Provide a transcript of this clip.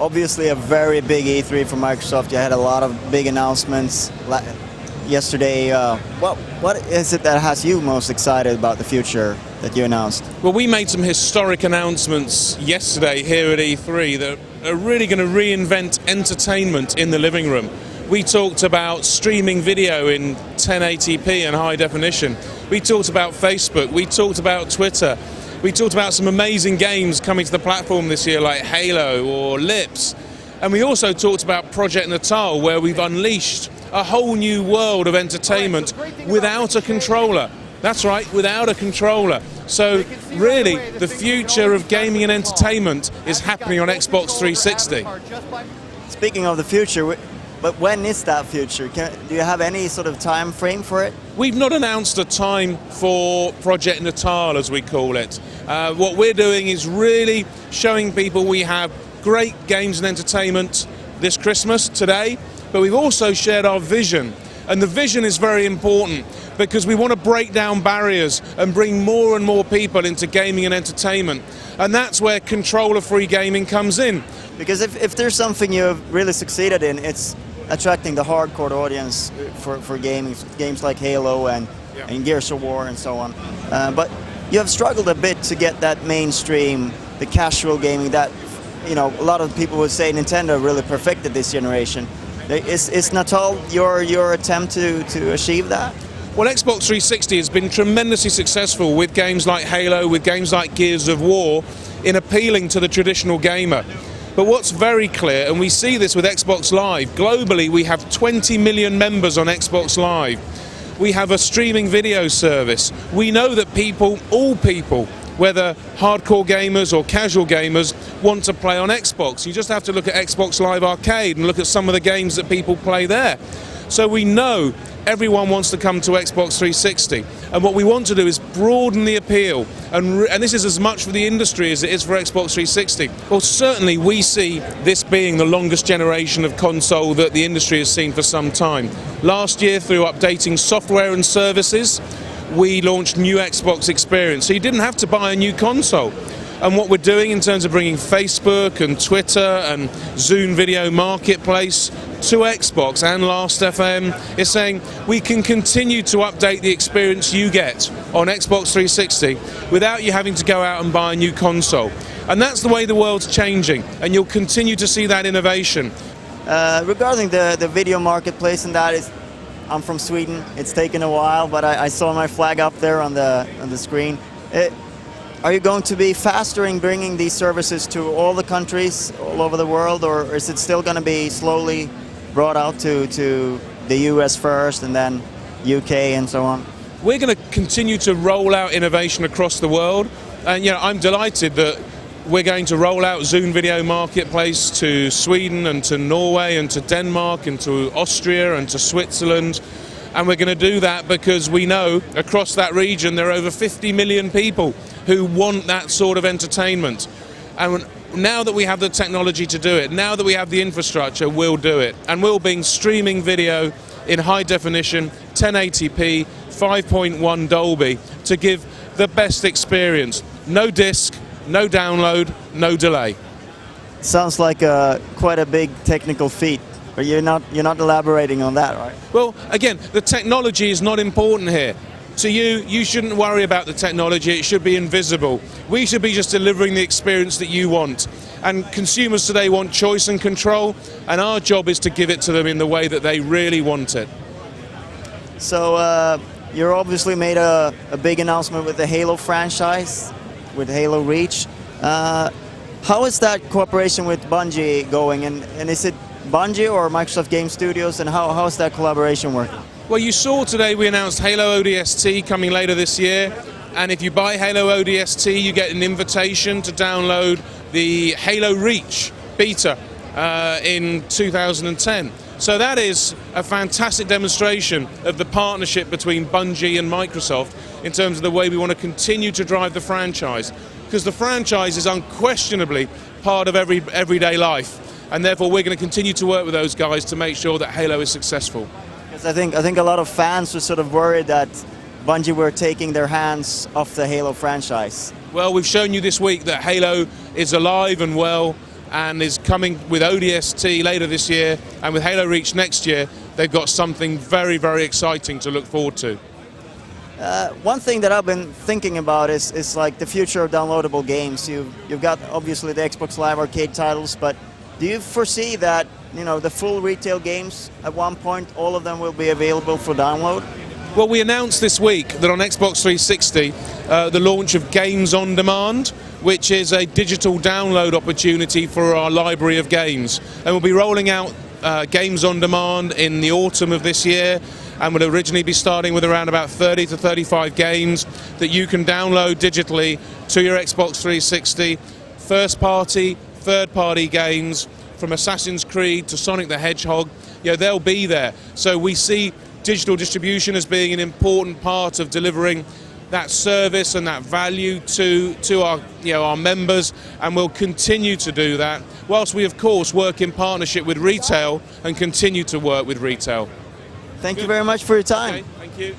obviously a very big E3 for Microsoft. You had a lot of big announcements yesterday. What is it that has you most excited about the future that you announced? Well, we made some historic announcements yesterday here at E3 that are really going to reinvent entertainment in the living room. We talked about streaming video in 1080p and high definition. We talked about Facebook. We talked about Twitter. We talked about some amazing games coming to the platform this year like Halo or Lips. And we also talked about Project Natal, where we've unleashed a whole new world of entertainment without a controller. That's right, without a controller. So really, the future of gaming and entertainment is happening on Xbox 360. Speaking of the future, but when is that future? Do you have any sort of time frame for it? We've not announced a time for Project Natal, as we call it. What we're doing is really showing people we have great games and entertainment this Christmas, today, but we've also shared our vision. And the vision is very important because we want to break down barriers and bring more and more people into gaming and entertainment. And that's where controller-free gaming comes in. Because if there's something you've really succeeded in, it's attracting the hardcore audience for games like Halo and Gears of War and so on. But you have struggled a bit to get that mainstream, the casual gaming that, you know, a lot of people would say Nintendo really perfected this generation. Is Natal your attempt to achieve that? Well, Xbox 360 has been tremendously successful with games like Halo, with games like Gears of War, in appealing to the traditional gamer. But what's very clear, and we see this with Xbox Live, globally we have 20 million members on Xbox Live. We have a streaming video service. We know that people, all people, whether hardcore gamers or casual gamers, want to play on Xbox. You just have to look at Xbox Live Arcade and look at some of the games that people play there. So we know everyone wants to come to Xbox 360, and what we want to do is broaden the appeal, and this is as much for the industry as it is for Xbox 360. Well, certainly we see this being the longest generation of console that the industry has seen for some time. Last year, through updating software and services, we launched new Xbox Experience, so you didn't have to buy a new console. And what we're doing in terms of bringing Facebook and Twitter and Zune Video Marketplace to Xbox and Last.fm is saying we can continue to update the experience you get on Xbox 360 without you having to go out and buy a new console. And that's the way the world's changing, and you'll continue to see that innovation. Regarding the video marketplace, and that is, I'm from Sweden. It's taken a while, but I saw my flag up there on the screen. Are you going to be faster in bringing these services to all the countries all over the world, or is it still going to be slowly brought out to the US first and then UK and so on? We're going to continue to roll out innovation across the world, and you know, I'm delighted that we're going to roll out Zune Video Marketplace to Sweden and to Norway and to Denmark and to Austria and to Switzerland. And we're going to do that because we know across that region there are over 50 million people who want that sort of entertainment. And now that we have the technology to do it, now that we have the infrastructure, we'll do it. And we'll be streaming video in high definition, 1080p, 5.1 Dolby, to give the best experience. No disc, no download, no delay. Sounds like quite a big technical feat. But you're not elaborating on that, right? Well, again, the technology is not important here. To you shouldn't worry about the technology. It should be invisible. We should be just delivering the experience that you want. And consumers today want choice and control, and our job is to give it to them in the way that they really want it. So you obviously made a big announcement with the Halo franchise, with Halo Reach. How is that cooperation with Bungie going, and is it Bungie or Microsoft Game Studios, and how is that collaboration working? Well, you saw today we announced Halo ODST coming later this year, and if you buy Halo ODST you get an invitation to download the Halo Reach beta in 2010. So that is a fantastic demonstration of the partnership between Bungie and Microsoft in terms of the way we want to continue to drive the franchise, because the franchise is unquestionably part of everyday life. And therefore we're going to continue to work with those guys to make sure that Halo is successful. Because I think a lot of fans were sort of worried that Bungie were taking their hands off the Halo franchise. Well, we've shown you this week that Halo is alive and well. and is coming with ODST later this year, and with Halo Reach next year, they've got something very, very exciting to look forward to. One thing that I've been thinking about is like the future of downloadable games. You've got obviously the Xbox Live Arcade titles, but do you foresee that, you know, the full retail games at one point, all of them will be available for download? Well, we announced this week that on Xbox 360, the launch of Games on Demand, which is a digital download opportunity for our library of games. And we'll be rolling out Games on Demand in the autumn of this year, and will originally be starting with around about 30 to 35 games that you can download digitally to your Xbox 360, first party, third party games, from Assassin's Creed to Sonic the Hedgehog. You know, they'll be there. So we see digital distribution as being an important part of delivering that service and that value to our, you know, our members, and we'll continue to do that, whilst we of course work in partnership with retail and continue to work with retail. Thank you very much for your time. Okay, thank you.